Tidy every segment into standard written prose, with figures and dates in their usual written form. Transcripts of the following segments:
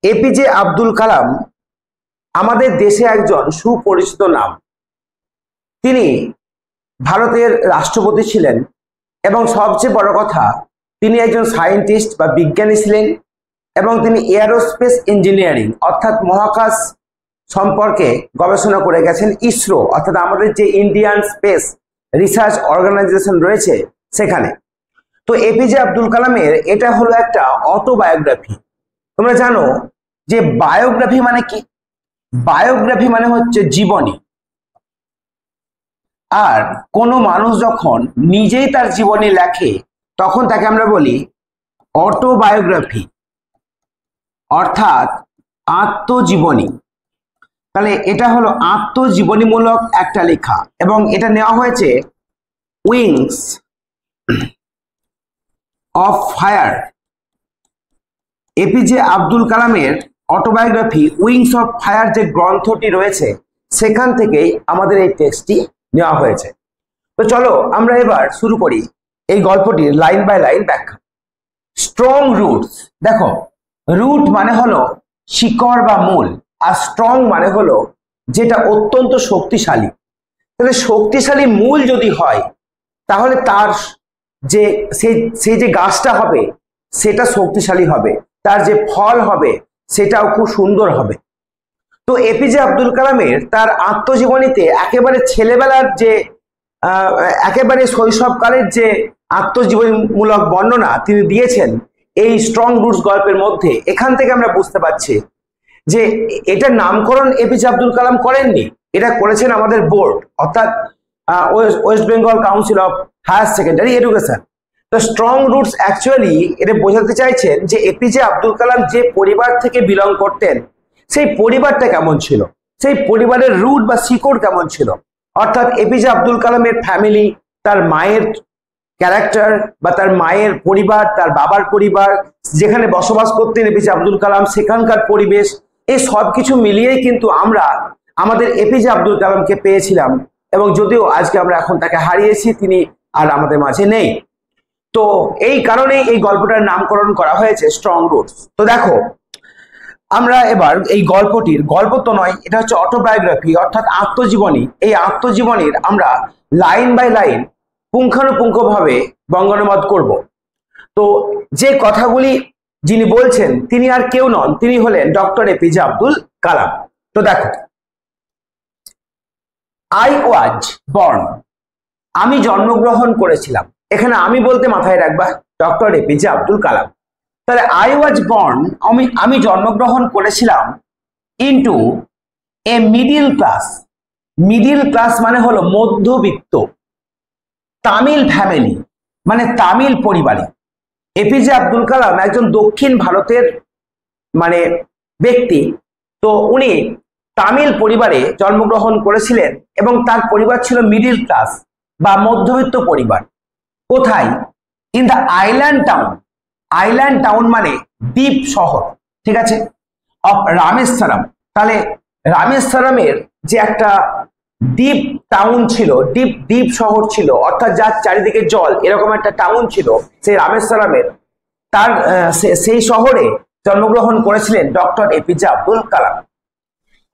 APJ Abdul Kalam আমাদের দেশে একজন সুপরিচিত নাম। তিনি ভারতের রাষ্ট্রপতি ছিলেন এবং সবচেয়ে বড় কথা তিনি একজন সায়েন্টিস্ট বা বিজ্ঞানী ছিলেন এবং তিনি এয়ারোস্পেস ইঞ্জিনিয়ারিং অর্থাৎ মহাকাশ সম্পর্কে গবেষণা করে গেছেন ইসরো অর্থাৎ আমাদের যে ইন্ডিয়ান স্পেস রিসার্চ অর্গানাইজেশন রয়েছে সেখানে। তো এপিজে আব্দুল কালামের এটা হলো একটা অটোবায়োগ্রাফি। তোমরা জানো যে বায়োগ্রাফি মানে কি? বায়োগ্রাফি মানে হচ্ছে জীবনী। আর কোনো মানুষ যখন নিজেই তার জীবনী লেখে তখন তাকে আমরা বলি অটোবায়োগ্রাফি অর্থাৎ আত্মজীবনী। তাহলে এটা হলো আত্মজীবনীমূলক একটা লেখা এবং এটা নেওয়া হয়েছে wings of fire. APJ Abdul কালামের অটোবায়োগ্রাফি উইংস অফ ফায়ার যে গ্রন্থটি রয়েছে সেখান থেকেই আমাদের এই টেক্সটটি নেওয়া হয়েছে। তো চলো আমরা এবার শুরু করি এই গল্পটির লাইন বাই লাইন ব্যাখ্যা। স্ট্রং রুটস, দেখো রুট মানে হলো শিকড় বা মূল, আর স্ট্রং মানে হলো যেটা অত্যন্ত শক্তিশালী। তাহলে শক্তিশালী মূল যদি হয় তাহলে তার যে সেই যে গাছটা হবে সেটা শক্তিশালী হবে, তার যে ফল হবে সেটাও খুব সুন্দর হবে। তো এপিজে আব্দুল কালামের তার আত্মজীবনীতে একেবারে ছেলেবেলার যে একেবারে শৈশবকালের যে আত্মজীবনীমূলক বর্ণনা তিনি দিয়েছেন এই স্ট্রং রুটস গল্পের মধ্যে। এখান থেকে আমরা বুঝতে পারছি যে এটার নামকরণ এপিজে আব্দুল কালাম করেননি, এটা করেছেন আমাদের বোর্ড অর্থাৎ West Bengal Council of Higher Secondary Education. তো স্ট্রং রুটস অ্যাকচুয়ালি এটা বোঝাতে চাইছেন যে এপিজে আব্দুল কালাম যে পরিবার থেকে বিলং করতেন সেই পরিবারটা কেমন ছিল, সেই পরিবারের রুট বা শিকড় কেমন ছিল। অর্থাৎ এপিজে আব্দুল কালামের ফ্যামিলি, তার মায়ের ক্যারেক্টার বা তার মায়ের পরিবার, তার বাবার পরিবার, যেখানে বসবাস করতেন এপিজে আব্দুল কালাম সেখানকার পরিবেশ, এই সব কিছু মিলিয়েই কিন্তু আমরা আমাদের এপিজে আব্দুল কালামকে পেয়েছিলাম। এবং যদিও আজকে আমরা এখন তাকে হারিয়েছি, তিনি আর আমাদের মাঝে নেই। তো এই কারণেই এই গল্পটার নামকরণ করা হয়েছে স্ট্রং রুটস। তো দেখো আমরা এবার এই গল্পটির, গল্প তো নয়, এটা হচ্ছে অটোবায়োগ্রাফি অর্থাৎ আত্মজীবনী। এই আত্মজীবনীর আমরা লাইন বাই লাইন পুঙ্খানুপুঙ্খভাবে বঙ্গানুবাদ করব। তো যে কথাগুলি যিনি বলছেন তিনি আর কেউ নন, তিনি হলেন ডক্টর এপিজে আব্দুল কালাম। তো দেখো, আই ওয়াজ বর্ন, আমি জন্মগ্রহণ করেছিলাম। এখানে আমি বলতে মাথায় রাখবা ডক্টর এপিজে আব্দুল কালাম। তাহলে আই ওয়াজ বর্ন, আমি জন্মগ্রহণ করেছিলাম into a middle class. Middle class মানে হলো মধ্যবিত্ত, তামিল ফ্যামিলি মানে তামিল পরিবারে। এপিজে আব্দুল কালাম একজন দক্ষিণ ভারতের মানে ব্যক্তি। তো উনি তামিল পরিবারে জন্মগ্রহণ করেছিলেন এবং তার পরিবার ছিল মিডিল ক্লাস বা মধ্যবিত্ত পরিবার। কোথায়? In the island town. Island town মানে দ্বীপ শহর, ঠিক আছে, অফ রামেশ্বরম। তাহলে রামেশ্বরমের যে একটা দ্বীপ টাউন ছিল, দ্বীপ শহর ছিল, অর্থাৎ যার চারিদিকে জল, এরকম একটা টাউন ছিল সেই রামেশ্বরমের, তার সেই শহরে জন্মগ্রহণ করেছিলেন ডক্টর এপিজে আব্দুল কালাম।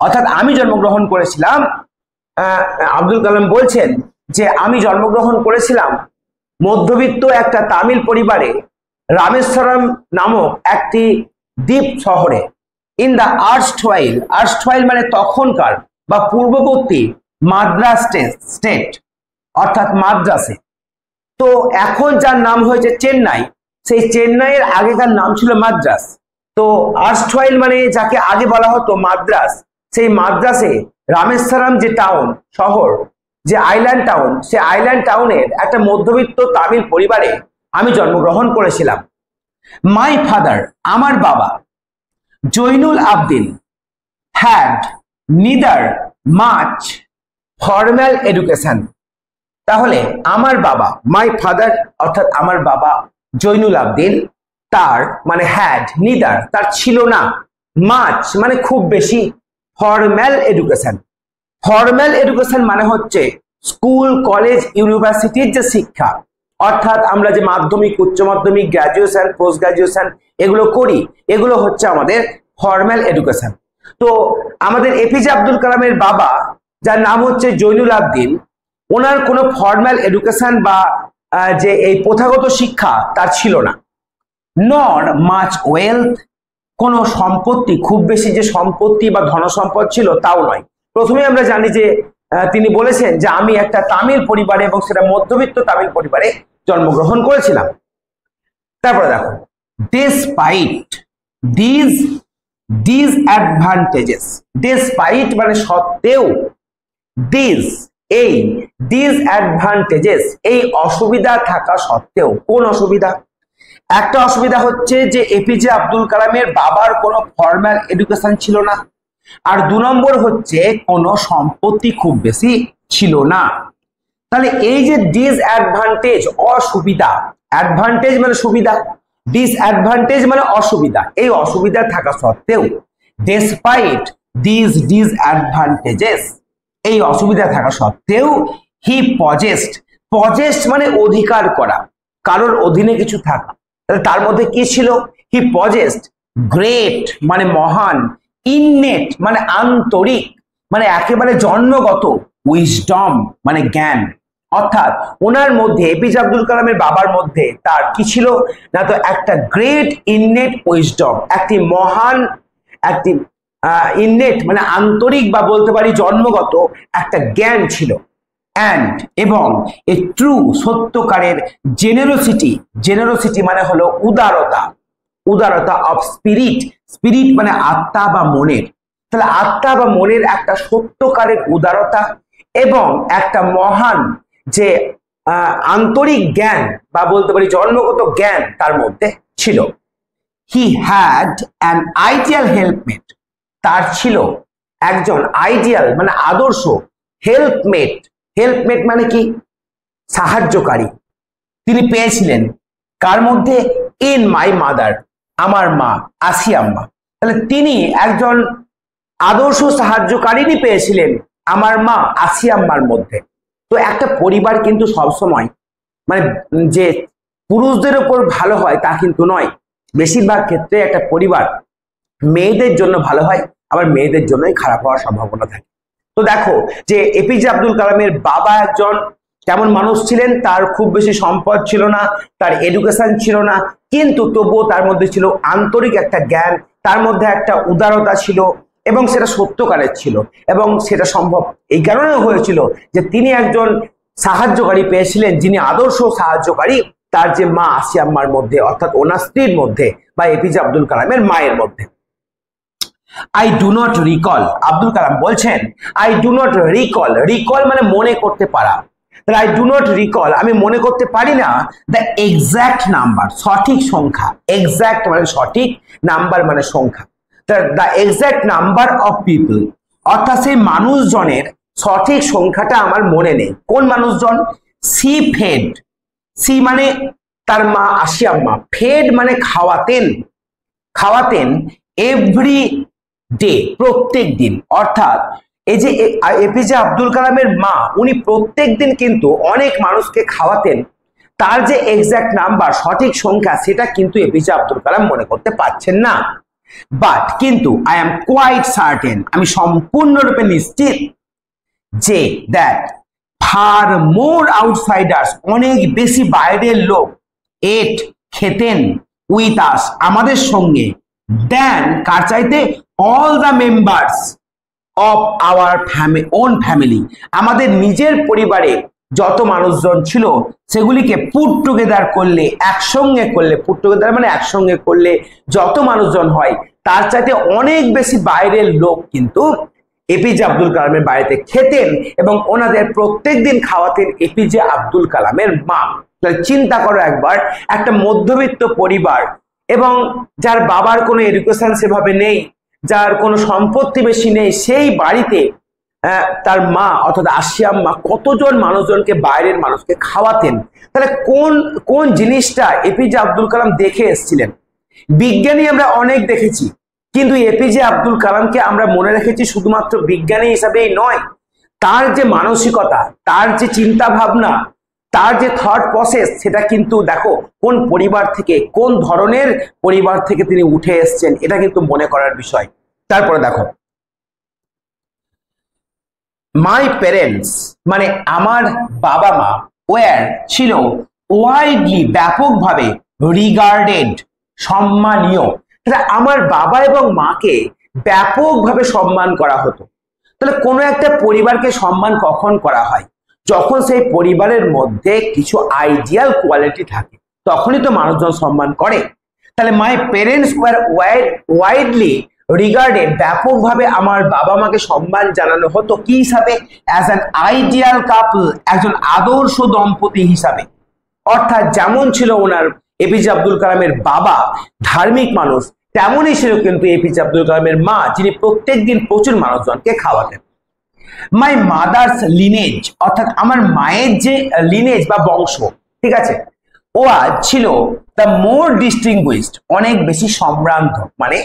অর্থাৎ আমি জন্মগ্রহণ করেছিলাম, আব্দুল কালাম বলছেন যে আমি জন্মগ্রহণ করেছিলাম মধ্যবিত্ত একটা তামিল পরিবারে রামেশ্বরম নামক একটি দ্বীপ শহরে। ইন দ্য আর্স্টওয়াইল, আর্স্টওয়াইল মানে তখনকার বা পূর্ববর্তী মাদ্রাস স্টেট অর্থাৎ মাদ্রাসে। তো এখন যার নাম হয়েছে চেন্নাই, সেই চেন্নাইয়ের আগেকার নাম ছিল মাদ্রাস। তো আর্স্টওয়াইল মানে যাকে আগে বলা হতো মাদ্রাস, সেই মাদ্রাসে রামেশ্বরম যে টাউন শহর, যে আইল্যান্ড টাউন, সেই আইল্যান্ড টাউনের একটা মধ্যবিত্ত তামিল পরিবারে আমি জন্মগ্রহণ করেছিলাম। মাই ফাদার, আমার বাবা, Jainul Abdin, had neither much formal education. তাহলে আমার বাবা, মাই ফাদার অর্থাৎ আমার বাবা জৈনুল আবদিন, তার মানে হ্যাড নিদার তার ছিল না, মাচ মানে খুব বেশি, ফর্মাল এডুকেশন। ফর্মাল এডুকেশন মানে হচ্ছে স্কুল কলেজ ইউনিভার্সিটির যে শিক্ষা, অর্থাৎ আমরা যে মাধ্যমিক উচ্চ মাধ্যমিক গ্র্যাজুয়েশন পোস্ট গ্র্যাজুয়েশন এগুলো করি, এগুলো হচ্ছে আমাদের ফর্মাল এডুকেশন। তো আমাদের এপিজে আব্দুল কালামের বাবা, যার নাম হচ্ছে জৈনুল আবদিন, ওনার কোনো ফর্মাল এডুকেশন বা যে এই প্রথাগত শিক্ষা তার ছিল না। নর মাচ ওয়েলথ, কোনো সম্পত্তি, খুব বেশি যে সম্পত্তি বা ধনসম্পদ ছিল তাও নয়। প্রথমে আমরা জানি যে তিনি বলেছেন যে আমি একটা তামিল পরিবারে, এবং সেটা মধ্যবিত্ত তামিল পরিবারে জন্মগ্রহণ করেছিলাম। তারপরে দেখো, ডিসপাইট দিস অ্যাডভান্টেজেস, ডিসপাইট মানে সত্ত্বেও, এই ডিসঅ্যাডভান্টেজেস এই অসুবিধা থাকা সত্ত্বেও। কোন অসুবিধা? একটা অসুবিধা হচ্ছে যে এপিজে আব্দুল কালামের বাবার কোনো ফর্মাল এডুকেশন ছিল না, আর 2 নম্বর হচ্ছে কোনো সম্পত্তি খুব বেশি ছিল না। তাহলে এই যে ডিসঅ্যাডভান্টেজ, অসুবিধা, অ্যাডভান্টেজ মানে সুবিধা, ডিসঅ্যাডভান্টেজ মানে অসুবিধা, এই অসুবিধা থাকা সত্ত্বেও, ডেসপাইট দিস ডিসঅ্যাডভান্টেজেস, এই অসুবিধা থাকা সত্ত্বেও, হি পজেস্ট মানে অধিকার করা, কারোর অধীনে কিছু থাকা। তাহলে তার মধ্যে কি ছিল? হি পজেস্ট গ্রেট মানে মহান, ইননেট মানে আন্তরিক, মানে একেবারে জন্মগত, উইজডম মানে জ্ঞান। অর্থাৎ ওনার মধ্যে, এপিজে আব্দুল কালামের বাবার মধ্যে তার কি ছিল না, তো একটা গ্রেট ইননেট উইজডম, একটি মহান, একটি ইননেট মানে আন্তরিক বা বলতে পারি জন্মগত একটা জ্ঞান ছিল। অ্যান্ড এবং এ ট্রু সত্যকারের জেনারোসিটি মানে হলো উদারতা অফ স্পিরিট মানে আত্মা বা মনের। তাহলে আত্মা বা মনের একটা সত্যকারের উদারতা এবং একটা মহান যে আন্তরিক জ্ঞান বা বলতে পারি জন্মগত জ্ঞান তার মধ্যে ছিল। He had an ideal helpmate, তার ছিল একজন আইডিয়াল মানে আদর্শ হেল্পমেট মানে কি? সাহায্যকারী তিনি পেয়েছিলেন। কার মধ্যে? ইন মাই মাদার, আমার মা আসিয়াম্মা। তাহলে তিনি একজন আদর্শ সাহায্যকারী পেয়েছিলেন আমার মা আসিয়াম্মার মধ্যে। তো একটা পরিবার কিন্তু সবসময় মানে যে পুরুষদের উপর ভালো হয় তা কিন্তু নয়, বেশিরভাগ ক্ষেত্রে একটা পরিবার মেয়েদের জন্য ভালো হয়, আবার মেয়েদের জন্যই খারাপ হওয়ার সম্ভাবনা থাকে। তো দেখো যে এপিজে আব্দুল কালামের বাবা একজন কেমন মানুষ ছিলেন, তার খুব বেশি সম্পদ ছিল না, তার এডুকেশন ছিল না, কিন্তু তবুও তার মধ্যে ছিল আন্তরিক একটা জ্ঞান, তার মধ্যে একটা উদারতা ছিল, এবং সেটা সত্যকারের ছিল, এবং সেটা সম্ভব এই কারণে হয়েছিল যে তিনি একজন সাহায্যকারী পেয়েছিলেন, যিনি আদর্শ সাহায্যকারী তার যে মা আসিয়াম্মার মধ্যে, অর্থাৎ ওনার স্ত্রীর মধ্যে বা এপিজে আব্দুল কালামের মায়ের মধ্যে। I do not recall, Abdul Kalam বলছেন আই ডু নট রিকল মানে মনে করতে পারা। তাহলে আই ডু নট রিকল, আমি মনে করতে পারি না দ্য এক্সাক্ট নাম্বার, সঠিক সংখ্যা, এক্সাক্ট মানে সঠিক, নাম্বার মানে সংখ্যা, the exact number of people, অর্থাৎ সেই মানুষজনের সঠিক সংখ্যাটা আমার মনে নেই। কোন মানুষজন? সি ফেড, সি মানে তার মা আসিয়াম্মা, ফেড মানে খাওয়াতেন এভরি ডে প্রত্যেক দিন। অর্থাৎ এই যে এপিজে আব্দুল কালামের মা, উনি প্রত্যেক দিন কিন্তু অনেক মানুষকে খাওয়াতেন, তার যে এক্সাক্ট নাম্বার সঠিক সংখ্যা সেটা কিন্তু এপিজে আব্দুল কালাম মনে করতে পারছেন না। বাট কিন্তু আই এম কোয়াইট সার্টেন, আমি সম্পূর্ণরূপে নিশ্চিত যে দ্যাট ফার মোর আউটসাইডার্স, অনেক বেশি বাইরের লোক, খেতেন উইথ আস আমাদের সঙ্গে, দেন কার চাইতে? All the members of our own family, আমাদের নিজের পরিবারে যত মানুষজন ছিল সেগুলিকে পুট টুগেদার করলে, একসঙ্গে করলে, পুট টুগেদার মানে একসঙ্গে করলে যত মানুষজন হয় তার চাইতে অনেক বেশি বাইরের লোক কিন্তু এপিজে আব্দুল কালামের বাড়িতে খেতেন, এবং ওনাদের প্রত্যেক দিন খাওয়াতেন এপিজে আব্দুল কালামের মা। চিন্তা করো একবার, একটা মধ্যবিত্ত পরিবার এবং যার বাবার কোনো এডুকেশন সেভাবে নেই, যার কোনো সম্পত্তি বেশি নেই, সেই বাড়িতে তার মা অর্থাৎ আসিয়াম্মা কতজন মানুষজনকে, বাইরের মানুষকে খাওয়াতেন। তাহলে কোন জিনিসটা এপিজে আব্দুল কালাম দেখে এসেছিলেন? বিজ্ঞানী আমরা অনেক দেখেছি, কিন্তু এপিজে আব্দুল কালামকে আমরা মনে রেখেছি শুধুমাত্র বিজ্ঞানী হিসাবেই নয়, তার যে মানসিকতা, তার যে চিন্তা ভাবনা, তার যে থট প্রসেস সেটা কিন্তু দেখো কোন পরিবার থেকে, কোন ধরনের পরিবার থেকে তিনি উঠে এসেছেন, এটা কিন্তু মনে করার বিষয়। তারপরে দেখো, মাই প্যারেন্টস মানে আমার বাবা মা ওয়ার ছিল ওয়াইডলি ব্যাপকভাবে রিগার্ডেড সম্মানীয়। আমার বাবা এবং মাকে ব্যাপকভাবে সম্মান করা হতো। তাহলে কোনো একটা পরিবারকে সম্মান কখন করা হয়? যখন সেই পরিবারের মধ্যে কিছু আইডিয়াল কোয়ালিটি থাকে, তখনই তো মানুষজন সম্মান করে। তাহলে my parents were widely regarded, ব্যাপকভাবে আমার বাবা মাকে সম্মান জানানো হতো কি হিসাবে? অ্যাজ অ্যান আইডিয়াল কাপল, একজন আদর্শ দম্পতি হিসাবে। অর্থাৎ যেমন ছিল ওনার এপিজে আব্দুল কালামের বাবা ধার্মিক মানুষ, তেমনই ছিল কিন্তু এপিজে আব্দুল কালামের মা, যিনি প্রত্যেকদিন প্রচুর মানুষজনকে খাওয়াতেন। মাই মাদার্স লিনেজ, অর্থাৎ আমার মায়ের যে লিনেজ বা বংশ, ঠিক আছে, ও ছিল দ্য মোর ডিস্টিংগুইশড, অনেক বেশি সম্ভ্রান্ত। মানে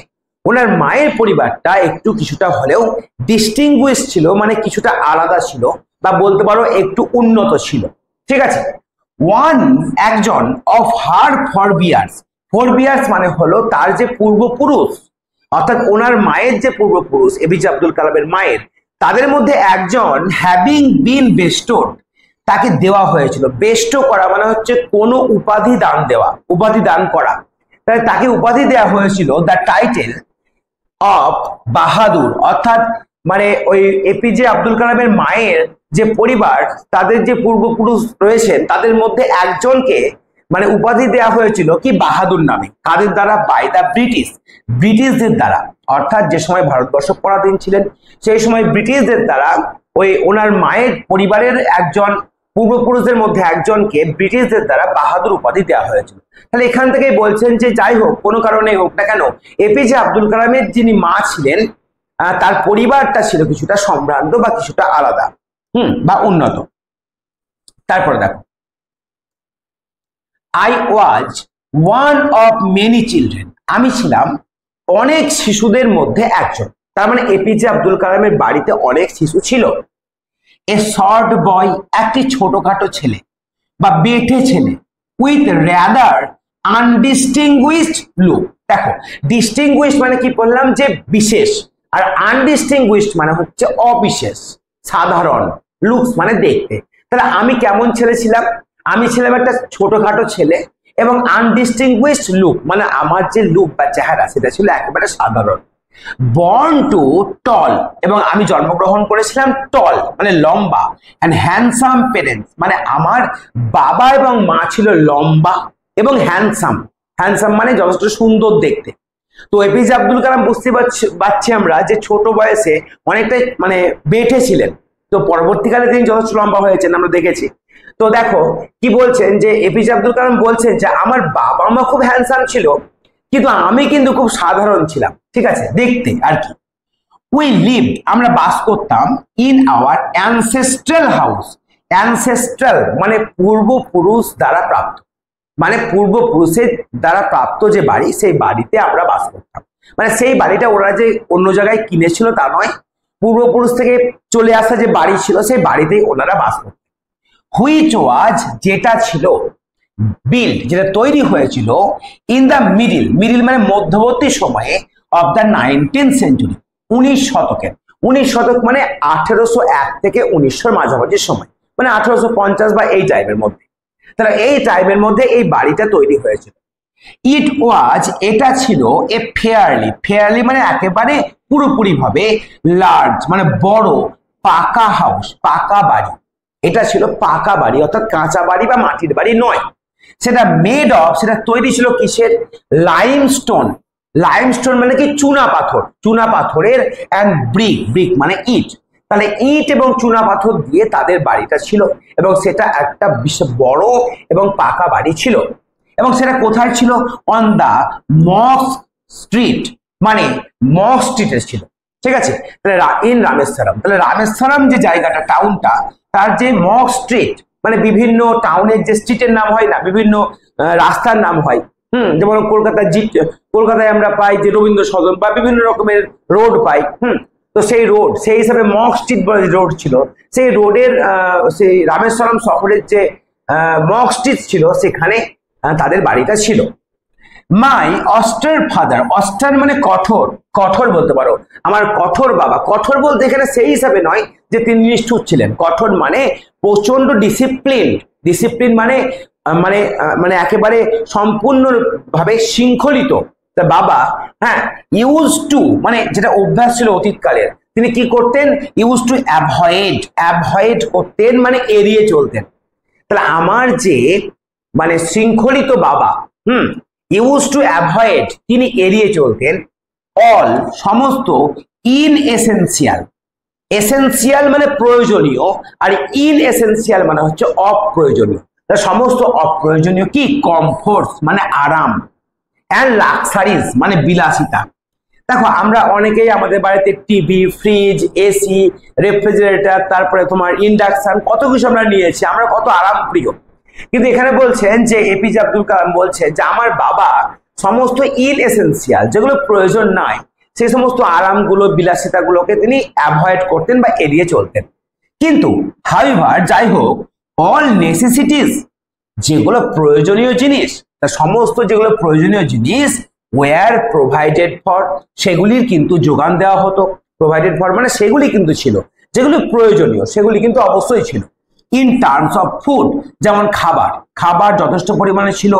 ওনার মায়ের পরিবারটা একটু কিছুটা হলেও ডিস্টিংগুইশ ছিল, মানে কিছুটা আলাদা ছিল, বা বলতে পারো একটু উন্নত ছিল, ঠিক আছে। ওয়ান একজন অফ হার ফরবিয়ার্স, ফরবিয়ার্স মানে হলো তার যে পূর্বপুরুষ, অর্থাৎ ওনার মায়ের যে পূর্বপুরুষ এপিজে আব্দুল কালামের মায়ের, তাদের মধ্যে একজন হ্যাভিং বিন বেস্টোড, তাকে দেওয়া হয়েছিল। বেস্টো করা মানে হচ্ছে কোনো উপাধি দান দেওয়া, উপাধি দান করা। তাহলে তাকে উপাধি দেওয়া হয়েছিল দ্য টাইটেল অফ বাহাদুর, অর্থাৎ মানে ওই এপিজে আব্দুল কালামের মায়ের যে পরিবার, তাদের যে পূর্বপুরুষ রয়েছেন তাদের মধ্যে একজনকে মানে উপাধি দেওয়া হয়েছিল কি? বাহাদুর নামে। কাদের দ্বারা? বাই দ্য ব্রিটিশ, ব্রিটিশদের দ্বারা। অর্থাৎ যে সময় ভারতবর্ষ পরাধীন ছিলেন সেই সময় ব্রিটিশদের দ্বারা ওই ওনার মায়ের পরিবারের একজন পূর্বপুরুষদের মধ্যে একজনকে ব্রিটিশদের দ্বারা বাহাদুর উপাধি দেওয়া হয়েছিল। তাহলে এখান থেকেই বলছেন যে যাই হোক, কোনো কারণে হোক না কেন, এপিজে আব্দুল কালামের যিনি মা ছিলেন তার পরিবারটা ছিল কিছুটা সম্ভ্রান্ত বা কিছুটা আলাদা, বা উন্নত। তারপরে দেখো, I was one of many children, আমি ছিলাম অনেক শিশুদের মধ্যে একজন। তার মানে এপিজে আব্দুল কালামের বাড়িতে অনেক শিশু ছিল। এ শর্ট বয়, একটি ছোটখাটো ছেলে বা বেঠে ছেলে, উইথ র্যাদার আনডিস্টিংগুইশড লুক। দেখো, ডিস্টিংগুইশড মানে কি বললাম? যে বিশেষ, আর আনডিস্টিংগুইশড মানে হচ্ছে অবিশেষ, সাধারণ। লুকস মানে দেখতে। তাহলে আমি কেমন ছেলে ছিলাম? আমি ছিলাম একটা ছোটখাটো ছেলে, এবং আনডিস্টিংগুইশড লুক মানে আমার যে লুক বা চেহারা সেটা ছিল একেবারে সাধারণ। বর্ন টু টল, এবং আমি জন্মগ্রহণ করেছিলাম টল মানে লম্বা, অ্যান্ড হ্যান্ডসাম প্যারেন্টস, মানে আমার বাবা এবং মা ছিল লম্বা এবং হ্যান্ডসাম। হ্যান্ডসাম মানে যথেষ্ট সুন্দর দেখতে। তো এপিজে আব্দুল কালাম বুঝতে পারছি আমরা যে ছোট বয়সে অনেকটাই মানে বেঁটে ছিলেন, তো পরবর্তীকালে তিনি যথেষ্ট লম্বা হয়েছেন আমরা দেখেছি। তো দেখো কি বলছেন, যে এপিজে আব্দুল কালাম বলছেন যে আমার বাবা মা খুব হ্যান্ডসাম ছিল, কিন্তু আমি কিন্তু খুব সাধারণ ছিলাম, ঠিক আছে, দেখতে আর কি। উই লিভড, আমরা বাস করতাম, in our ancestral house. Ancestral মানে পূর্বপুরুষ দ্বারা প্রাপ্ত, মানে পূর্বপুরুষের দ্বারা প্রাপ্ত যে বাড়ি, সেই বাড়িতে আমরা বাস করতাম। মানে সেই বাড়িটা ওরা যে অন্য জায়গায় কিনেছিল তা নয়, পূর্বপুরুষ থেকে চলে আসা যে বাড়ি ছিল সেই বাড়িতেই ওনারা বাস করতেন। হুইচ ওয়াজ, যেটা ছিল, বিল্ড যেটা তৈরি হয়েছিল, ইন দ্য মিডিল, মিডিল মানে মধ্যবর্তী সময়ে, অফ দ্য 19th সেঞ্চুরি, 19 শতকের। 19 শতক মানে 1801 থেকে 1900 মাঝামাঝি সময়, মানে 1850 বা এই টাইমের মধ্যে। তাহলে এই টাইমের মধ্যে এই বাড়িটা তৈরি হয়েছিল। ইট ওয়াজ, এটা ছিল, এ ফেয়ারলি, ফেয়ারলি মানে একেবারে পুরোপুরি ভাবে, লার্জ মানে বড়, পাকা হাউস, পাকা বাড়ি। এটা ছিল পাকা বাড়ি, অর্থাৎ কাঁচা বাড়ি বা মাটির বাড়ি নয়। সেটা মেড অফ, সেটা তৈরি ছিল কিসের? লাইমস্টোন। লাইমস্টোন মানে কি? চুনা পাথর, চুনা পাথরের, অ্যান্ড ব্রিক, ব্রিক মানে ইট। তাহলে ইট এবং চুনা পাথর দিয়ে তাদের বাড়িটা ছিল, এবং সেটা একটা বিশাল বড় এবং পাকা বাড়ি ছিল। এবং সেটা কোথায় ছিল? অন দা মস্ক স্ট্রিট, মানে মস্ক স্ট্রিটে ছিল, ঠিক আছে। তাহলে ইন রামেশ্বরম, তাহলে রামেশ্বরম যে জায়গাটা, টাউনটা, তার যে মস্ক স্ট্রিট মানে বিভিন্ন টাউনের যে স্ট্রিটের নাম হয় না, বিভিন্ন রাস্তার নাম হয়, যেমন কলকাতায় আমরা পাই যে রবীন্দ্র সদন বা বিভিন্ন রকমের রোড পাই, তো সেই রোড, সেই হিসাবে মস্ক স্ট্রিট বলে রোড ছিল, সেই রোডের সেই রামেশ্বরম শহরের যে মক স্ট্রিট ছিল, সেখানে তাদের বাড়িটা ছিল। মাই অস্টার ফাদার, অস্টার মানে কঠোর, কঠোর বলতে পারো, আমার কঠোর বাবা। কঠোর বলতে এখানে সেই হিসাবে নয় যে তিনি নিষ্ঠুর ছিলেন, কঠোর মানে প্রচন্ড ডিসিপ্লিন। ডিসিপ্লিন মানে মানে মানে একেবারে সম্পূর্ণভাবে শৃঙ্খলিত। তা বাবা, হ্যাঁ, ইউজ টু মানে যেটা অভ্যাস ছিল অতীতকালের, তিনি কি করতেন? ইউজ টু অ্যাভয়েড, অ্যাভয়েড করতেন মানে এড়িয়ে চলতেন। তাহলে আমার যে মানে শৃঙ্খলিত বাবা, ইউজ টু অ্যাভয়েড, তিনি এড়িয়ে চলতেন অল সমস্ত ইন এসেন্সিয়াল। এসেন্সিয়াল মানে প্রয়োজনীয়, আর ইন এসেন্সিয়াল মানে হচ্ছে অপ্রয়োজনীয়। সমস্ত অপ্রয়োজনীয় কি? কমফোর্ট মানে আরাম, অ্যান্ড লাক্সারিজ মানে বিলাসিতা। দেখো আমরা অনেকেই আমাদের বাড়িতে টিভি, ফ্রিজ, এসি, রেফ্রিজারেটর, তারপরে তোমার ইন্ডাকশন, কত কিছু আমরা নিয়েছি, আমরা কত আরাম প্রিয়। কিন্তু এখানে বলছেন যে এপিজে আব্দুল কালাম বলছে যে আমার বাবা সমস্ত ইন এসেন্সিয়াল, যেগুলো প্রয়োজন নাই, সেই সমস্ত আরামগুলো, বিলাসিতাগুলোকে তিনি অ্যাভয়েড করতেন বা এড়িয়ে চলতেন। কিন্তু হাউএভার, যাই হোক, অল নেসেসিটিস, যেগুলো প্রয়োজনীয় জিনিস, সমস্ত যেগুলো প্রয়োজনীয় জিনিস ওয়ার প্রোভাইডেড ফর, সেগুলির কিন্তু যোগান দেওয়া হতো। প্রোভাইডেড ফর মানে সেগুলি কিন্তু ছিল, যেগুলি প্রয়োজনীয় সেগুলি কিন্তু অবশ্যই ছিল। ইন টার্মস অফ ফুড, যেমন খাবার, খাবার যথেষ্ট পরিমাণে ছিল।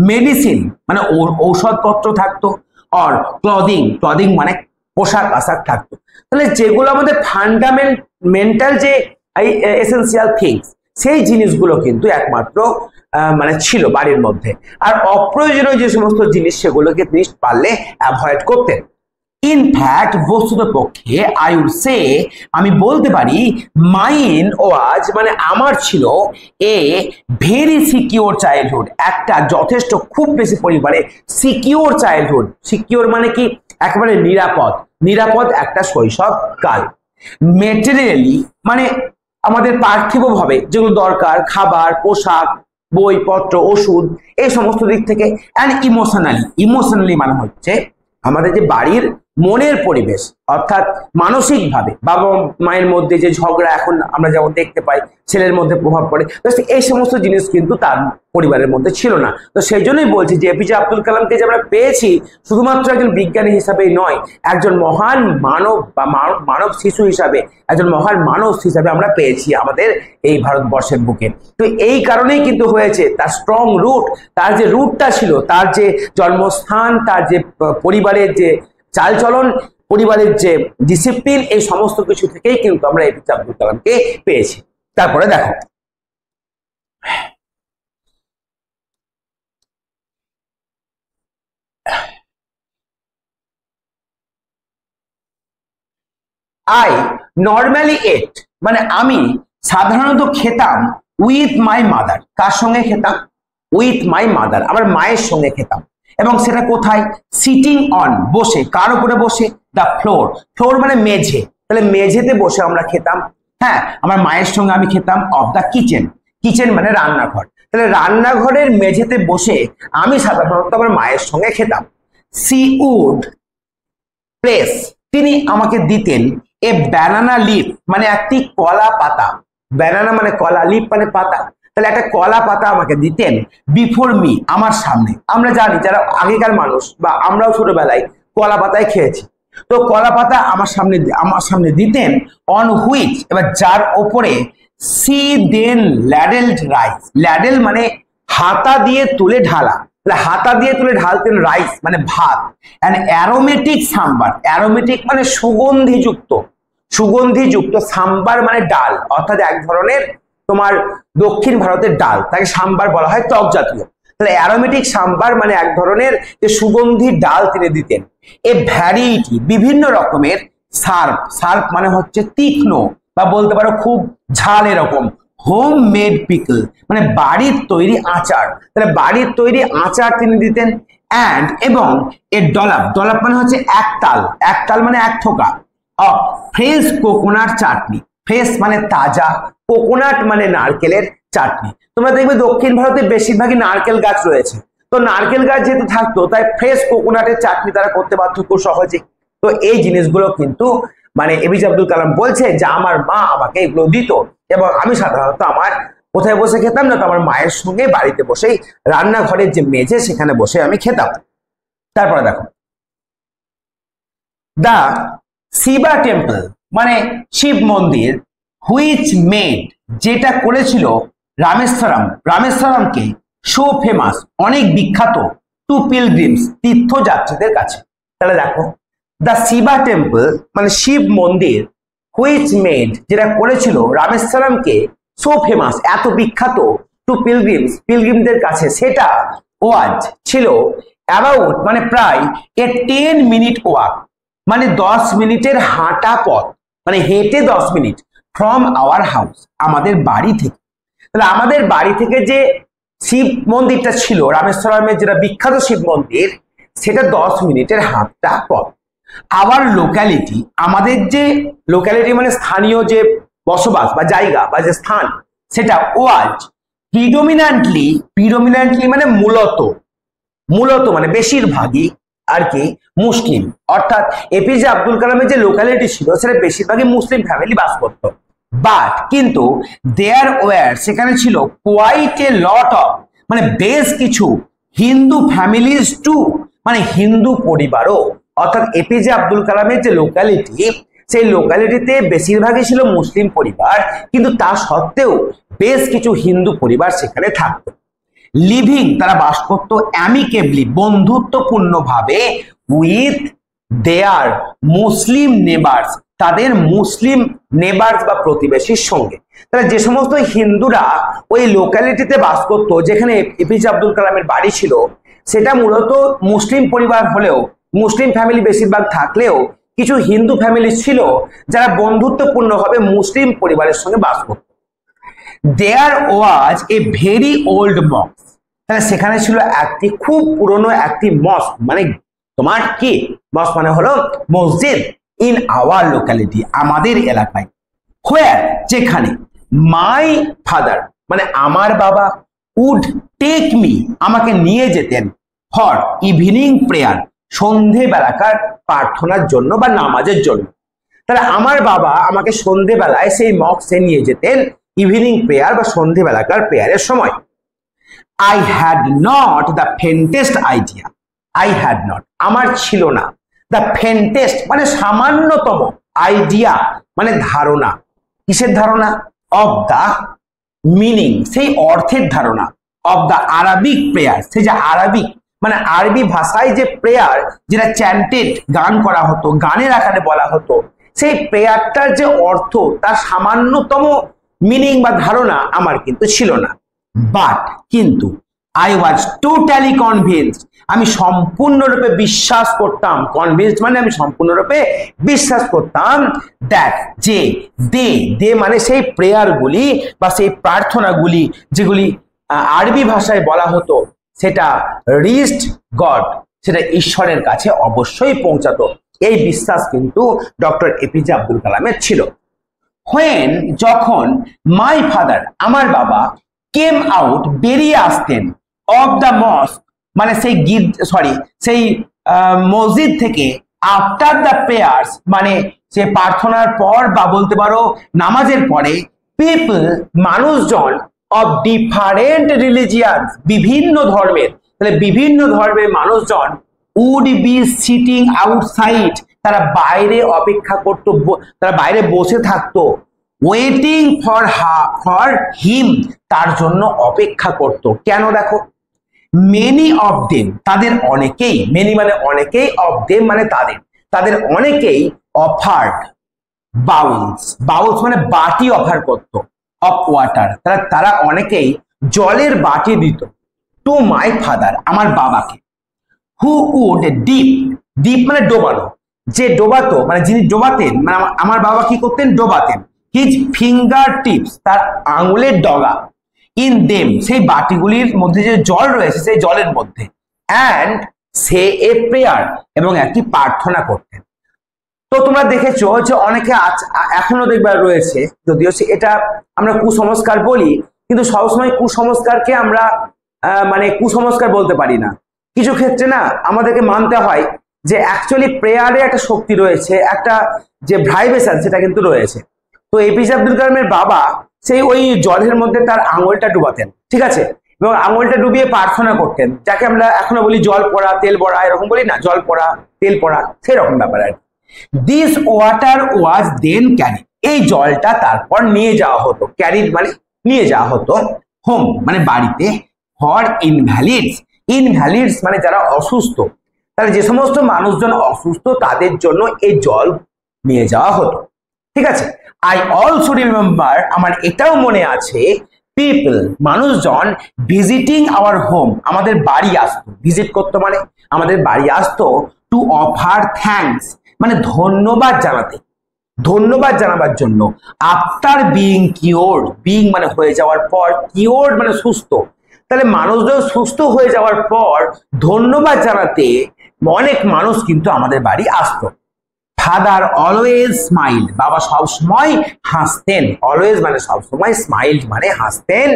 মেডিসিন মানে ঔষধপত্র থাকতো। আর ক্লদিং, ক্লদিং মানে পোশাক আশাক থাকতো। তাহলে যেগুলো আমাদের ফান্ডামেন্টাল যে এসেন্সিয়াল থিংস, সেই জিনিসগুলো কিন্তু একমাত্র মানে ছিল বাড়ির মধ্যে। আর অপ্রয়োজনীয় যে সমস্ত জিনিস, সেগুলোকে তিনি পারলে অ্যাভয়েড করতেন। ইনফ্যাক্ট, বস্তুত পক্ষে, আই উড সে, আমি বলতে পারি, মাইন ওয়াজ মানে আমার ছিল এ ভেরি সিকিউর চাইল্ডহুড, একটা যথেষ্ট খুব বেশি পরিমাণে সিকিউর চাইল্ডহুড। সিকিউর মানে কি? একেবারে নিরাপদ, নিরাপদ একটা শৈশব কাল। মেটেরিয়ালি মানে আমাদের পার্থিবভাবে যেগুলো দরকার, খাবার, পোশাক, বইপত্র, ওষুধ, এই সমস্ত দিক থেকে। অ্যান্ড ইমোশনালি, ইমোশনালি মানে হচ্ছে আমাদের যে বাড়ির মনের পরিবেশ, অর্থাৎ মানসিকভাবে বাবা মায়ের মধ্যে যে ঝগড়া এখন আমরা যেমন দেখতে পাই, ছেলের মধ্যে প্রভাব পড়ে, তো এই সমস্ত জিনিস কিন্তু তার পরিবারের মধ্যে ছিল না। তো সেই জন্যই বলছি যে এপিজে আব্দুল কালামকে যে আমরা পেয়েছি শুধুমাত্র একজন বিজ্ঞানী হিসাবেই নয়, একজন মহান মানব বা মানব শিশু হিসাবে, একজন মহান মানুষ হিসাবে আমরা পেয়েছি আমাদের এই ভারতবর্ষের বুকে। তো এই কারণেই কিন্তু হয়েছে তার স্ট্রং রুট, তার যে রুটটা ছিল, তার যে জন্মস্থান, তার যে পরিবারের যে চালচলন, পরিবারের যে ডিসিপ্লিন, এই সমস্ত কিছু থেকেই কিন্তু আমরা এপিজে আব্দুল কালামকে পেয়েছি। তারপরে দেখো, আই নর্মালি এট মানে আমি সাধারণত খেতাম উইথ মাই মাদার। কার সঙ্গে খেতাম? উইথ মাই মাদার, আমার মায়ের সঙ্গে খেতাম। এবং সেটা কোথায়? সিটিং অন, বসে। কার উপরে বসে? The floor. ফ্লোর মানে মেঝে, তাহলে মেঝেতে বসে আমরা খেতাম। হ্যাঁ, আমার মায়ের সঙ্গে আমি খেতাম অফ দ্য কিচেন। কিচেন মানে রান্নাঘর, তাহলে রান্নাঘরের মেঝেতে বসে আমি সাধারণত আমার মায়ের সঙ্গে খেতাম। সি উড প্লেস, তিনি আমাকে দিতেন এ ব্যানানা লিফ মানে একটি কলা পাতা। ব্যানানা মানে কলা, লিফ মানে পাতা, তাহলে একটা কলা পাতা আমাকে দিতেন বিফোর মি, আমার সামনে। আমরা জানি যারা আগেকার মানুষ বা আমরাও ছোটবেলায় কলা পাতায় খেয়েছি, তো কলা পাতা আমার সামনে দিতেন। অন হুইচ, এবার যার ওপরে, সি দেন ল্যাডেলড রাইস। ল্যাডেল মানে হাতা দিয়ে তুলে ঢালা, হাতা দিয়ে তুলে ঢালতেন রাইস মানে ভাত। অ্যান্ড অ্যারোমেটিক সাম্বার, অ্যারোমেটিক মানে সুগন্ধিযুক্ত, সুগন্ধিযুক্ত। সাম্বার মানে ডাল, অর্থাৎ এক ধরনের তোমার দক্ষিণ ভারতের ডাল, তাকে সাম্বার বলা হয়, টক জাতীয়। তাহলে অ্যারোমেটিক সাম্বার মানে এক ধরনের যে সুগন্ধি ডাল তিনি দিতেন। এ ভ্যারিটি, বিভিন্ন রকমের সার্প। সার্প মানে হচ্ছে তীক্ষ্ণ বা বলতে পারো খুব ঝাল এরকম। হোম মেড পিকল মানে বাড়ির তৈরি আচার, তাহলে বাড়ির তৈরি আচার তিনি দিতেন। অ্যান্ড এবং এ ডলাপ, ডলাপ মানে হচ্ছে একতাল, একতাল মানে এক থোকা of fresh coconut chutney. Fresh মানে তাজা, কোকোনাট মানে নারকেলের চাটনি। তোমরা দেখবে দক্ষিণ ভারতে বেশিরভাগই নারকেল গাছ রয়েছে, তো নারকেল গাছ যেহেতু থাকতো তাই ফ্রেশ কোকোনাটের চাটনি তারা করতে পারতো খুব সহজে। তো এই জিনিসগুলো কিন্তু মানে এপিজে আব্দুল কালাম বলছে যে আমার মা আমাকে এগুলো দিত এবং আমি সাধারণত আমার কোথায় বসে খেতাম না, তো আমার মায়ের সঙ্গে বাড়িতে বসেই রান্নাঘরের যে মেঝে সেখানে বসে আমি খেতাম। তারপরে দেখো, দা শিবা টেম্পল মানে শিব মন্দির, হুইচ মেড যেটা করেছিল রামেশ্বরমকে সো ফেমাস অনেক বিখ্যাত টু পিলগ্রিমস তীর্থযাত্রীদের কাছে। তাহলে দেখো, দ্য শিবা টেম্পল মানে শিব মন্দির, হুইচ মেড যেটা করেছিল রামেশ্বরমকে সো ফেমাস এত বিখ্যাত টু পিলগ্রিমদের কাছে, সেটা ওয়াজ ছিল অ্যাবাউট মানে প্রায় এ 10 মিনিট ওয়াক মানে 10 মিনিটের হাঁটা পথ, মানে হেঁটে 10 মিনিট ফ্রম আওয়ার হাউস আমাদের বাড়ি থেকে। তাহলে আমাদের বাড়ি থেকে যে শিব মন্দিরটা ছিল রামেশ্বরমের যেটা বিখ্যাত শিব মন্দির, সেটা 10 মিনিটের হাঁটা পথ। আওয়ার লোক্যালিটি আমাদের যে লোক্যালিটি মানে স্থানীয় যে বসবাস বা জায়গা বা যে স্থান, সেটা ওয়াজ প্রিডোমিনান্টলি মানে মূলত মানে বেশিরভাগই আর কি মুসলিম, অর্থাৎ এপিজে আব্দুল কালামের যে লোকালিটি ছিল সেটা বেশিরভাগই মুসলিম ফ্যামিলি বাস করত। বাট কিন্তু দেয়ার ওয়ার সেখানে ছিল কোয়াইট এ লট অফ মানে বেশ কিছু হিন্দু ফ্যামিলিজ টু মানে হিন্দু পরিবারও, অর্থাৎ এপিজে আব্দুল কালামের যে লোকালিটি সেই লোকালিটিতে বেশিরভাগই ছিল মুসলিম পরিবার, কিন্তু তা সত্ত্বেও বেশ কিছু হিন্দু পরিবার সেখানে থাকতো। লিভিং তারা বাস করত অ্যামিকেবলি বন্ধুত্বপূর্ণ ভাবে উইথ দেয়ার মুসলিম নেবার্স তাদের মুসলিম নেবার্স বা প্রতিবেশীর সঙ্গে। তারা যে সমস্ত হিন্দুরা ওই লোকালিটিতে বাস করত যেখানে এপিজে আব্দুল কালামের বাড়ি ছিল, সেটা মূলত মুসলিম পরিবার হলেও মুসলিম ফ্যামিলি বেশিরভাগ থাকলেও কিছু হিন্দু ফ্যামিলি ছিল যারা বন্ধুত্বপূর্ণভাবে মুসলিম পরিবারের সঙ্গে বাস করত। দেয়ার ওয়াজ এ ভেরি ওল্ড মস্ক তাহলে সেখানে ছিল একটি খুব পুরনো একটি মস্ক মানে তোমার কি মস্ক মানে হলো মসজিদ ইন আওয়ার লোকালিটি আমাদের এলাকায়। হোয়ার যেখানে মাই ফাদার মানে আমার বাবা উড টেক মি আমাকে নিয়ে যেতেন ফর ইভিনিং প্রেয়ার সন্ধেবেলাকার প্রার্থনার জন্য বা নামাজের জন্য। তাহলে আমার বাবা আমাকে সন্ধেবেলায় সেই মস্কে নিয়ে যেতেন ইভিনিং প্রেয়ার বা সন্ধেবেলাকার প্রেয়ারের সময়। I had not the faintest idea. I had not আমার ছিল না the faintest মানে সামান্যতম আইডিয়া মানে ধারণা। কিসের ধারণা? of the meaning সেই অর্থের ধারণা। of the Arabic prayer সেই যে আরবিক মানে আরবি ভাষায় যে প্রেয়ার যেটা চ্যান্টেড গান করা হতো, গানের আকারে বলা হতো, সেই প্রেয়ারটার যে অর্থ তার সামান্যতম মিনিং বা ধারণা আমার কিন্তু ছিল না। বাট কিন্তু আই ওয়াজ টোটালি কনভিন্সড আমি সম্পূর্ণরূপে বিশ্বাস করতাম, কনভিন্সড মানে আমি সম্পূর্ণরূপে বিশ্বাস করতাম দ্যাট যে দে মানে সেই প্রেয়ারগুলি বা সেই প্রার্থনাগুলি যেগুলি আরবি ভাষায় বলা হতো সেটা রিচড গড সেটা ঈশ্বরের কাছে অবশ্যই পৌঁছাতো। এই বিশ্বাস কিন্তু ডক্টর এপিজে আব্দুল কালামের ছিল। হোয়েন যখন মাই ফাদার আমার বাবা কেম আউট বেরিয়ে আসতেন অফ দ্য মস্ক মানে সেই মসজিদ থেকে আফটার দ্য প্রেয়ার্স মানে সে প্রার্থনার পর বা বলতে পারো নামাজের পরে, পিপল মানুষজন অফ ডিফারেন্ট রিলিজিয়ান্স বিভিন্ন ধর্মের, তাহলে বিভিন্ন ধর্মের মানুষজন উড বি সিটিং আউটসাইড তারা বাইরে অপেক্ষা করতো, তারা বাইরে বসে থাকতো ওয়েটিং ফর হিম তার জন্য অপেক্ষা করত। কেন? দেখো, মেনি অফ দেম তাদের অনেকেই, মেনি মানে অনেকেই, অফ দেম মানে তাদের অনেকেই অফার্ড বাউলস মানে বাটি অফার করত অফ ওয়াটার তারা অনেকেই জলের বাটি দিত টু মাই ফাদার আমার বাবাকে। হু উড ডিপ মানে ডোবানো, যে ডোবাতো মানে যিনি ডোবাতেন মানে আমার বাবা কি করতেন? ডোবাতেন হিজ ফিঙ্গার টিপস তার আঙুলের ডগা ইন দেম সেই বাটিগুলির মধ্যে যে জল রয়েছে সেই জলের মধ্যে, অ্যান্ড সে এ প্রেয়ার এবং একটি প্রার্থনা করতেন। তো তোমরা দেখেছো যে অনেকে এখনো দেখবে রয়েছে, যদিও এটা আমরা কুসংস্কার বলি কিন্তু সবসময় কুসংস্কারকে আমরা মানে কুসংস্কার বলতে পারি না। কিছু ক্ষেত্রে না আমাদেরকে মানতে হয় যে অ্যাকচুয়ালি প্রেয়ারে একটা শক্তি রয়েছে, একটা যে ভাইব্রেশন সেটা কিন্তু রয়েছে। তো এপিজে আব্দুল কালামের বাবা সেই ওই জলের মধ্যে তার আঙুলটা ডুবাতেন, ঠিক আছে, এবং আঙুলটা ডুবিয়ে প্রার্থনা করতেন, যাকে আমরা এখনো বলি জল পড়া তেল পড়া, এরকম বলি না, জল পড়া তেল পড়া, সেরকম ব্যাপার আর কি। This water was then carry, এই জলটা তারপর নিয়ে যাওয়া হতো, ক্যারিড মানে নিয়ে যাওয়া হতো, হোম মানে বাড়িতে, ফর ইনভ্যালিডস, ইনভ্যালিডস মানে যারা অসুস্থ, তাহলে যে সমস্ত মানুষজন অসুস্থ তাদের জন্য এই জল নিয়ে যাওয়া হতো, ঠিক আছে। আই অলসো রিমেম্বার, আমার এটাও মনে আছে, পিপল মানুষজন ভিজিটিং আওয়ার হোম, আমাদের বাড়ি আসতো, ভিজিট করতো মানে আমাদের বাড়ি আসতো, টু অফার থ্যাঙ্কস মানে ধন্যবাদ জানাতে, ধন্যবাদ জানাবার জন্য, আফটার বিইং কিওর্ড, বিইং মানে হয়ে যাওয়ার পর, কিওর্ড মানে সুস্থ, তাহলে মানুষজন সুস্থ হয়ে যাওয়ার পর ধন্যবাদ জানাতে অনেক মানুষ কিন্তু আমাদের বাড়ি আসতো। ফাদার অলওয়েজ স্মাইল, বাবা সবসময় হাসতেন, অলওয়েজ মানে সবসময়, স্মাইল মানে হাসতেন,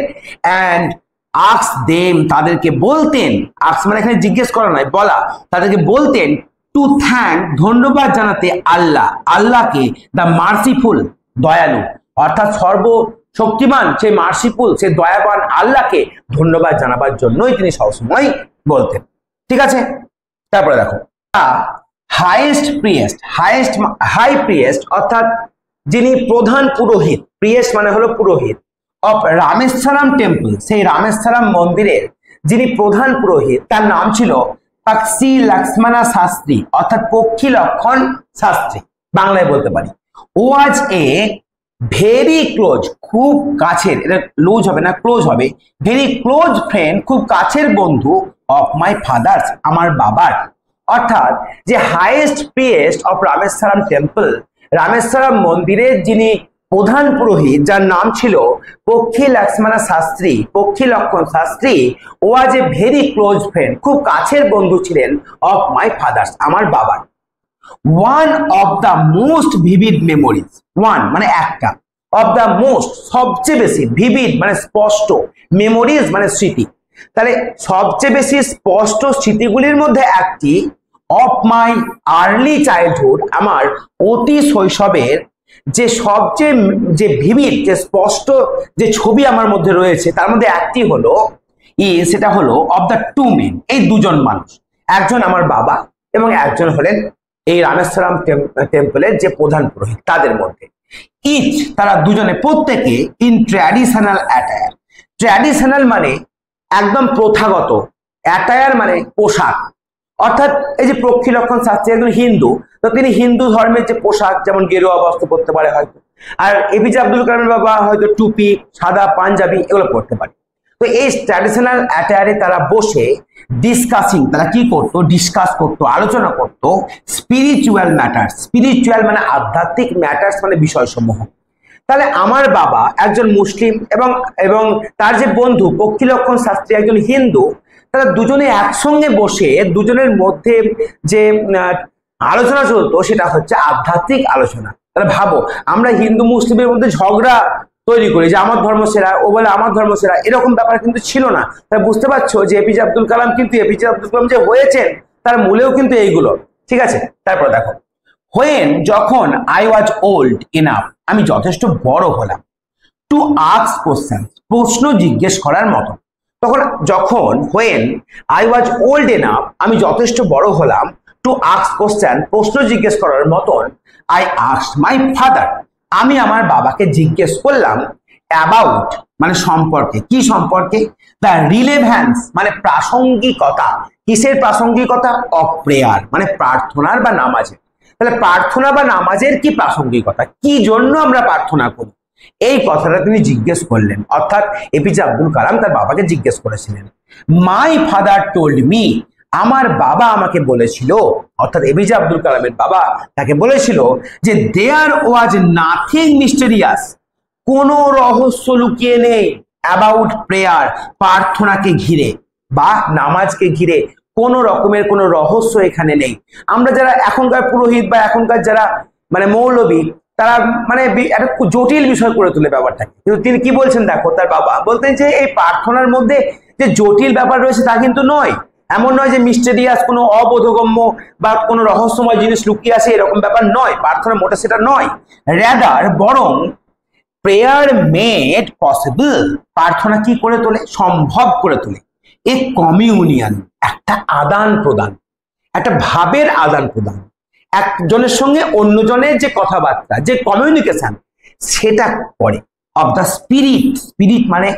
অ্যান্ড আস্ক দেম তাদেরকে বলতেন, আস্ক মানে এখানে জিজ্ঞেস করা নয় বলা, তাদেরকে বলতেন টু থ্যাঙ্ক ধন্যবাদ জানাতে আল্লাহ, আল্লাহকে, দ্য মার্সিফুল দয়ালু, অর্থাৎ সর্বশক্তিমান সেই মার্সিফুল সেই দয়াবান আল্লাহকে ধন্যবাদ জানাবার জন্যই তিনি সবসময় বলতেন, ঠিক আছে। তারপরে দেখো highest priest, highest high priest অর্থাৎ যিনি প্রধান পুরোহিত, প্রিয়েস্ট মানে হলো পুরোহিত, অফ রামেশ্বরম টেম্পল, সেই রামেশ্বরম মন্দিরের যিনি প্রধান পুরোহিত তার নাম ছিল পক্ষী লক্ষ্মণা শাস্ত্রী, অর্থাৎ পক্ষী লক্ষণ শাস্ত্রী বাংলায় বলতে পারি। ওয়াজ এ ভেরি ক্লোজ, খুব কাছের, এটা লুজ হবে না ক্লোজ হবে, ভেরি ক্লোজ ফ্রেন্ড, খুব কাছের বন্ধু, অফ মাই ফাদার্স আমার বাবার, অর্থাৎ যে highest priest of Rameswaram temple, Rameswaram মন্দিরের যিনি প্রধান পুরোহিত যার নাম ছিল পক্ষী লক্ষ্মণা শাস্ত্রী, পক্ষী লক্ষণ শাস্ত্রী, ওয়াজ এ ভেরি ক্লোজ ফ্রেন্ড, খুব কাছের বন্ধু ছিলেন, অফ মাই ফাদার্স আমার বাবার। One of the most vivid memories, one মানে একটা, অফ দ্য মোস্ট সবচেয়ে বেশি, ভিভিড মানে স্পষ্ট, মেমোরিজ মানে স্মৃতি, তাহলে সবচেয়ে বেশি স্পষ্ট স্মৃতিগুলির মধ্যে একটি, অফ মাই আর্লি চাইল্ডহুড আমার অতি শৈশবের যে সবচেয়ে যে ভিভিড যে স্পষ্ট যে ছবি আমার মধ্যে রয়েছে তার মধ্যে একটি হলো সেটা হলো অফ দ্য টু মেন, এই দুজন মানুষ, একজন আমার বাবা এবং একজন হলেন এই রামেশ্বরম টেম্পলের যে প্রধান পুরোহিত, তাদের মধ্যে ইচ তারা দুজনে প্রত্যেকে ইন ট্র্যাডিশনাল অ্যাটায়ার, ট্র্যাডিশনাল মানে একদম প্রথাগত, অ্যাটায়ার মানে পোশাক, অর্থাৎ এই যে পক্ষী লক্ষণ শাস্ত্রী একজন হিন্দু, তো তিনি হিন্দু ধর্মের যে পোশাক যেমন গেরুয়া বস্ত্র পরতে পারে হয়তো, আর এপিজে আব্দুল কালামের বাবা হয়তো টুপি সাদা পাঞ্জাবি এগুলো পরতে পারে। তো এই ট্র্যাডিশনাল অ্যাটায়ারে তারা বসে ডিসকাসিং, তারা কি করতো, ডিসকাস করতো, আলোচনা করতো স্পিরিচুয়াল ম্যাটার্স, স্পিরিচুয়াল মানে আধ্যাত্মিক ম্যাটার্স মানে বিষয়সমূহ। তাহলে আমার বাবা একজন মুসলিম এবং তার যে বন্ধু পক্ষী লক্ষণ শাস্ত্রী একজন হিন্দু, তারা দুজনে একসঙ্গে বসে দুজনের মধ্যে যে আলোচনা চলতো সেটা হচ্ছে আধ্যাত্মিক আলোচনা। তাহলে ভাবো আমরা হিন্দু মুসলিমের মধ্যে ঝগড়া তৈরি করি যে আমার ধর্ম সেরা, ও বলে আমার ধর্ম সেরা, এরকম ব্যাপার কিন্তু ছিল না। তাই বুঝতে পারছো যে এপিজে আব্দুল কালাম কিন্তু এপিজে আব্দুল কালাম যে হয়েছেন তার মূলেও কিন্তু এইগুলো, ঠিক আছে। তারপর দেখো হোয়েন যখন আই ওয়াজ ওল্ড এনাফ, আমি যথেষ্ট বড় হলাম, টু আস্ক কোশ্চেন প্রশ্ন জিজ্ঞেস করার মতো, তখন যখন when I was old enough আমি যথেষ্ট বড় হলাম, টু আস্ক কোশ্চেন প্রশ্ন জিজ্ঞেস করার মতন, আই আস্কড মাই ফাদার আমি আমার বাবাকে জিজ্ঞেস করলাম, অ্যাবাউট মানে সম্পর্কে, কি সম্পর্কে, দ্য রিলেভ্যান্স মানে প্রাসঙ্গিকতা, কিসের প্রাসঙ্গিকতা, অফ প্রেয়ার মানে প্রার্থনার বা নামাজের, তাহলে প্রার্থনা বা নামাজের কি প্রাসঙ্গিকতা, কি জন্য আমরা প্রার্থনা করি, এই কথাটা তিনি জিজ্ঞেস করলেন, অর্থাৎ এপিজে আব্দুল কালাম তার বাবাকে জিজ্ঞেস করেছিলেন। মাই ফাদার টোল্ড মি আমার বাবা আমাকে বলেছিল, অর্থাৎ এপিজে আব্দুল কালামের বাবা তাকে বলেছিল যে দেয়ার ওয়াজ নাথিং মিস্টেরিয়াস কোনো রহস্য লুকিয়ে নেই, অ্যাবাউট প্রেয়ার প্রার্থনাকে ঘিরে বা নামাজকে ঘিরে কোনো রকমের কোনো রহস্য এখানে নেই। আমরা যারা এখনকার পুরোহিত বা এখনকার যারা মানে মৌলবী তারা মানে একটা জটিল বিষয় করে তুলে ব্যাপারটাকে, কিন্তু তিনি কি বলছেন দেখো, তার বাবা বলতেন যে এই প্রার্থনার মধ্যে যে জটিল ব্যাপার রয়েছে তা কিন্তু নয়, এমন নয় যে মিস্টেরিয়াস কোনো অবোধগম্য বা কোনো রহস্যময় জিনিস লুকিয়ে আছে এরকম ব্যাপার নয়, প্রার্থনা মোটা সেটা নয়, র্যাদার বরং প্রেয়ার মেড পসিবল, প্রার্থনা কি করে তোলে? সম্ভব করে তোলে। এ কমিউনিয়ন, একটা আদান প্রদান, একটা ভাবের আদান প্রদান, একজনের সঙ্গে অন্যজনের যে কথাবার্তা, যে কমিউনিকেশন, সেটা করে। অফ দ্য স্পিরিট, স্পিরিট মানে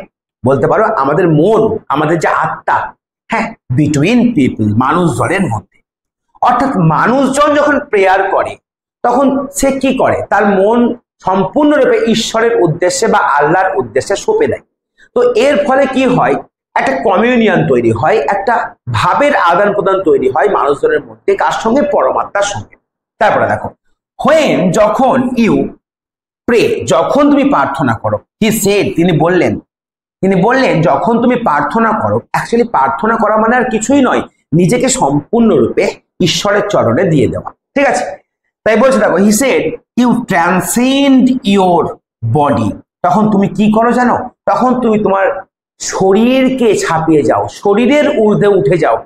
বলতে পারো আমাদের মন, আমাদের যে আত্মা, হ্যাঁ, বিটুইন পিপল, মানুষজনের মধ্যে। অর্থাৎ মানুষজন যখন প্রেয়ার করে তখন সে কি করে? তার মন সম্পূর্ণরূপে ঈশ্বরের উদ্দেশ্যে বা আল্লাহর উদ্দেশ্যে সঁপে দেয়। তো এর ফলে কি হয়? একটা কমিউনিয়ন তৈরি হয়, একটা ভাবের আদান প্রদান তৈরি হয় মানুষজনের মধ্যে, কার সঙ্গে? পরমাত্মার সঙ্গে। তারপরে দেখো, হোয়েন, যখন, ইউ প্রে, যখন তুমি প্রার্থনা করো, হি সেড, তিনি বললেন যখন তুমি প্রার্থনা করো, অ্যাকচুয়ালি প্রার্থনা করা মানে আর কিছুই নয়, নিজেকে সম্পূর্ণরূপে ঈশ্বরের চরণে দিয়ে দেওয়া, ঠিক আছে? তাই বলছে দেখো, he said you transcend your body, তখন তুমি কি করো জানো? তখন তুমি তোমার শরীরকে ছাপিয়ে যাও, শরীরের ঊর্ধ্বে উঠে যাও,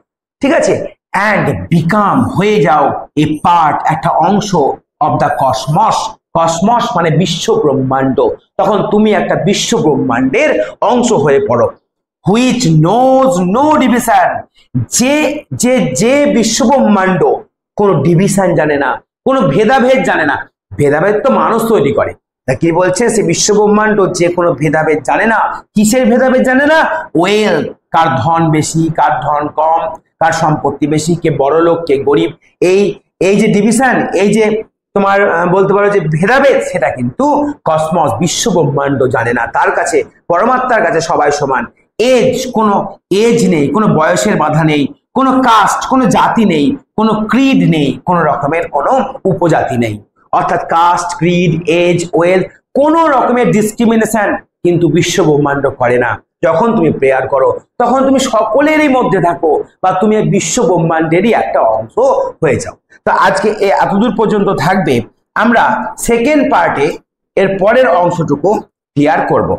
ঠিক আছে? অ্যান্ড বিকাম, হয়ে যাও, এ পার্ট, একটা অংশ, অফ দ্য কসমস, কসমস মানে বিশ্ব ব্রহ্মাণ্ড, তখন তুমি একটা বিশ্ব ব্রহ্মাণ্ডের অংশ হয়ে পড়ো। হুইচ নোজ নো ডিভিশন, যে যে যে বিশ্ব ব্রহ্মাণ্ড কোনো ডিভিশন জানে না, কোনো ভেদাভেদ জানে না। ভেদাভেদ তো মানুষ তৈরি করে। তা কি বলছে? সে বিশ্ব ব্রহ্মাণ্ড যে কোনো ভেদাভেদ জানে না। কিসের ভেদাভেদ জানে না? ওয়েল, কার ধন বেশি, কার ধন কম, কার সম্পত্তি বেশি, কে বড় লোক, কে গরিব, এই যে ডিভিশন, এই যে তোমার বলতে পারো যে ভেদাভেদ, সেটা কিন্তু কসমস, বিশ্ব ব্রহ্মাণ্ড জানে না। তার কাছে, পরমাত্মার কাছে সবাই সমান। এজ, কোনো এজ নেই, কোনো বয়সের বাধা নেই, কোনো কাস্ট, কোনো জাতি নেই, কোনো ক্রিড নেই, কোনো রকমের কোনো উপজাতি নেই। অর্থাৎ কাস্ট, ক্রিড, এজ, ওয়েলথ, কোনো রকমের ডিসক্রিমিনেশন কিন্তু বিশ্ব ব্রহ্মাণ্ড করে না। যখন তুমি প্রেয়ার করো তখন তুমি সকলেরই মধ্যে থাকো, বা তুমি বিশ্ব ব্রহ্মাণ্ডেরই একটা অংশ হয়ে যাও। তো আজকে এতদূর পর্যন্ত থাকবে। আমরা সেকেন্ড পার্টে এর পরের অংশটুকু ক্লিয়ার করব।